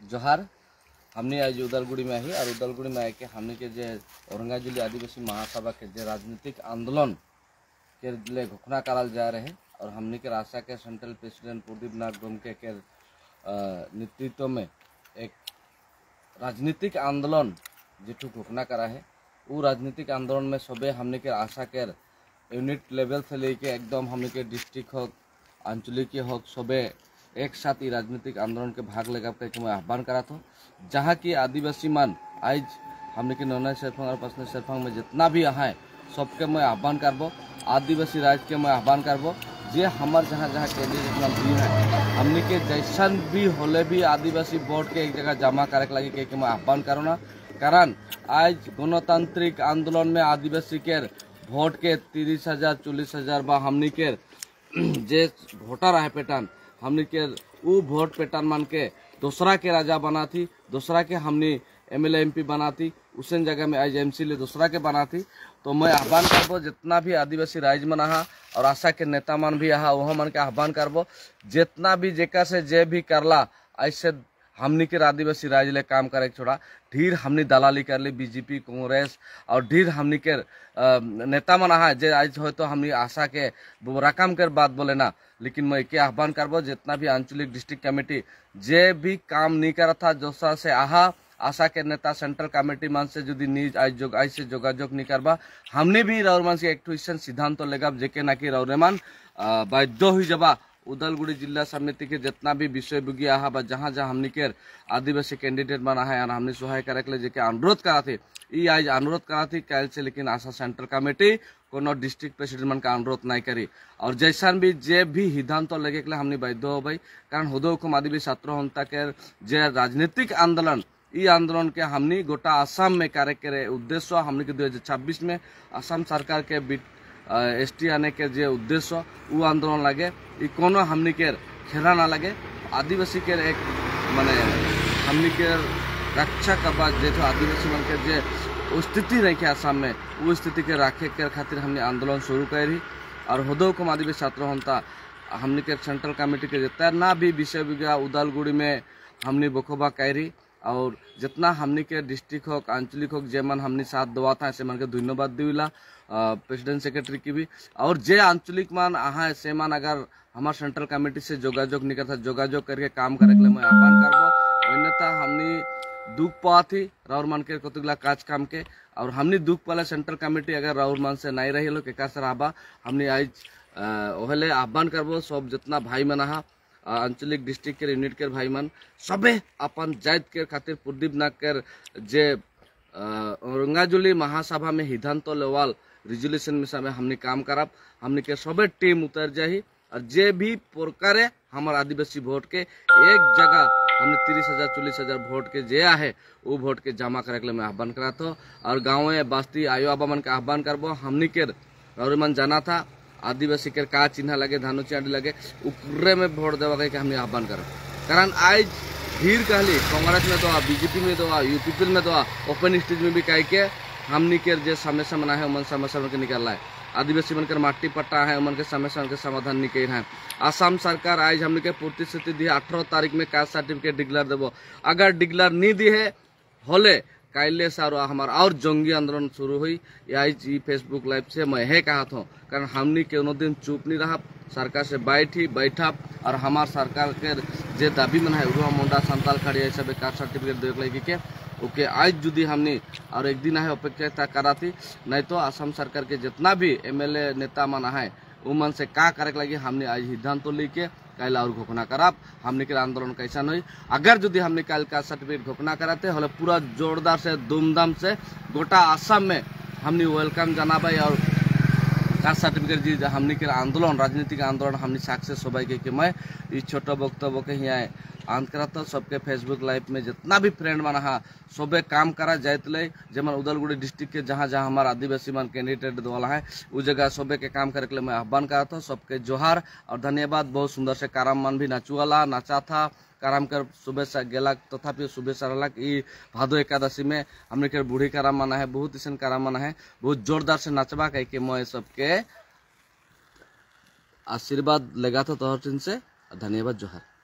जोहार। हमने आज उदालगुड़ी में आई और उदालगुड़ी में आके हमने के जे औरंगाजुली आदिवासी महासभा के जे राजनीतिक आंदोलन के लिए घोषणा कराल जा रहे और हमने के रास्ता के सेंट्रल प्रेसिडेंट प्रदीप नाथ गोमके के नेतृत्व में एक राजनीतिक आंदोलन जेठू घोषणा करा है। वो राजनीतिक आंदोलन में सबे हमने के आशा के यूनिट लेवल से लेके एकदम हमने के डिस्ट्रिक्ट हो आंचलिक हो सबे एक साथ ही राजनीतिक आंदोलन के भाग लेगा करके मैं आह्वान करा था। जहाँ की आदिवासी मान आज हमने के नौना शेरफांग और पसने शेरफांग में जितना भी यहाँ है सबके मैं आह्वान करबो। आदिवासी राज के मैं आह्वान करबो जे हमार जहाँ जहाँ कैंडिडेट भी है हमने के जैसन भी होले भी आदिवासी वोट के एक जगह जमा करे लगे के मैं आह्वान करो ना। कारण आज गणतांत्रिक आंदोलन में आदिवासी के वोट के 30,000 40,000 बा हमने के जे वोटर है पैटर्न हमने के वो वोट पैटर्न मान के दूसरा के राजा बना थी, दूसरा के हमने एमएलए एमपी बना थी, उसन जगह में आज एमसी ले दूसरा के बना थी। तो मैं आह्वान करबो जितना भी आदिवासी राज मन आहा और आशा के नेता मन भी आहा वह मन के आह्वान करबो जितना भी जेका से जे भी करला ऐसे हमनी के आदिवासी राज ले काम करे छोड़ा ढेर हमनी दलाली कर ली बीजेपी कांग्रेस और ढेर हमनी के नेता मन आहा जे आज हो तो हमनी आशा के रकम कर बात बोले ना। लेकिन मैं एक आह्वान करबो जितना भी आंचलिक डिस्ट्रिक्ट कमेटी जे भी काम नहीं करा था जोसा से आहा आशा के नेता सेंट्रल कमेटी मान से यदि निज आज से जोगाजोग नहीं करबा हमने भी रौरमान से एक सिद्धांत लेगा जेके ना कि रौरेमान बाध्य हो जाबा उदालगुड़ी जिला समिति के जितना भी विषय बुगी आहा बा जहाँ जहाँ हमने के आदिवासी कैंडिडेट बना है और हमने सहाय करे के लिए जेके अनुरोध करा थे ये आज अनुरोध करा थी कल से। लेकिन आशा सेंट्रल कमेटी कोनो डिस्ट्रिक्ट प्रेसिडेंट मन का अनुरोध नहीं करी और जैसा भी जे भी सिद्धांत लगे के लिए हमने बाध्य हो भाई। कारण हुदो हुकुम आदिवासी छात्र हंता के जे राजनीतिक आंदोलन ये आंदोलन के हमने गोटा आसाम में कार्य करे उद्देश्य हमने के 2026 में असम सरकार के एसटी आने के जे उद्देश्य वो आंदोलन लगे ये कोनो हमने के खेला ना लगे आदिवासी के एक माने हमने के रक्षा करवा जे आदिवासी मन के जे स्थिति रही आसाम में वो स्थिति के राखे के खातिर हमने आंदोलन शुरू करी और हुदो हुकुम आदिवासी छात्र हंता हमने के सेंट्रल कमेटी के जितना भी विषय विज्ञा उदालगुड़ी में हमने बखोबा करी और जितना हमने के डिस्ट्रिक्ट हो आंचलिक हो जेमन हमने साथ दवा था ऐसे मन के धन्यवाद दिला प्रेसिडेंट सेक्रेटरी की भी। और जे आंचलिक मान आहा से मान अगर हमारे सेंट्रल कमेटी से जोगाजोग नहीं करता जोगाजोग करके काम करे के लिए मैं आह्वान करबो। अन्यथा हमने दुख पा थी राउर मान के कतगला काज काम के और हमने दुख पाला सेंट्रल कमेटी अगर राउर मान से नहीं रही लो के का सराबा हमने आज ओहले आह्वान करबो सब जितना भाई मन आहा आंचलिक डिस्ट्रिक्ट के यूनिट के भाई मन सबे अपन जात के खातिर प्रदीप नाथ के जे औरंगाजुली महासभा में सिद्धांत लेवाल रिजोल्यूशन में समय हमने काम करब हमने के सबे टीम उतर जाही और जे भी प्रकारे हमारे आदिवासी वोट के एक जगह हमने 30,000 40,000 वोट के जे है वो वोट के जमा करे के लिए मैं आह्वान करा था। और गाँव बस्ती आयो आबा मन के आह्वान करबो हमने के मन जाना था आदिवासी के का चिन्ह लगे धानु चांडी लगे उपरे में वोट देवा के हमने आह्वान कर। कारण आज भीड़ कहली कांग्रेस में तो बीजेपी में तो यूपीपी में तो ओपन स्टेज में भी कह के हमने के जे समस्या मना है मन समस्या मन के निकालना है आदिवासी मन के माटी पट्टा है उमन के समस्या के समाधान निकल है। आसाम सरकार आज हमने के प्रतिश्रुति दी 18 तारीख में कास्ट सर्टिफिकेट डिक्लेयर देवो अगर डिक्लेयर नहीं दी है होले काले सारो हमारा और जंगी आंदोलन शुरू हुई आज फेसबुक लाइव से मैं है कहा था। कारण हमने के दिन चुप नहीं रहा सरकार से बैठा और हमार सरकार के जे दाबी मन है उरुआ मुंडा संताल खड़ी सब कास्ट सर्टिफिकेट देख लगे के ओके आज जुदी हमने और एक दिन है अपेक्षा करा थी नहीं तो असम सरकार के जितना भी एमएलए नेता मन है वो मन से का करे लगे हमने आज सिद्धांत तो लेके कल और घोषणा कराब हमने के आंदोलन कैसा नहीं। अगर यदि हमने कल का सर्टिफिकेट घोषणा कराते हले पूरा जोरदार से धूमधाम से गोटा आसाम में हमने वेलकम जनाबे और कास्ट सर्टिफिकेट जी हमने के आंदोलन राजनीतिक आंदोलन हमने सक्सेस हो के मैं इस छोटा वक्तव्य के यहाँ अंत करा तो सबके फेसबुक लाइव में जितना भी फ्रेंड मन हा सबे काम करा जात ले जमन उदालगुड़ी डिस्ट्रिक्ट के जहाँ जहाँ हमारा आदिवासी मन कैंडिडेट वाला है उस जगह सबे के काम करे के लिए मैं आह्वान करा था। सबके जोहार और धन्यवाद। बहुत सुंदर से काराम मन भी नाचुआला नाचा था काराम कर सुबह से गेला तथापि सुबह सरला ई भादो एकादशी में हमने के बूढ़ी काराम माना है बहुत ऐसा काराम माना है बहुत जोरदार से नाचबा कह के मैं सबके आशीर्वाद लगा था तोहर से। धन्यवाद जोहार।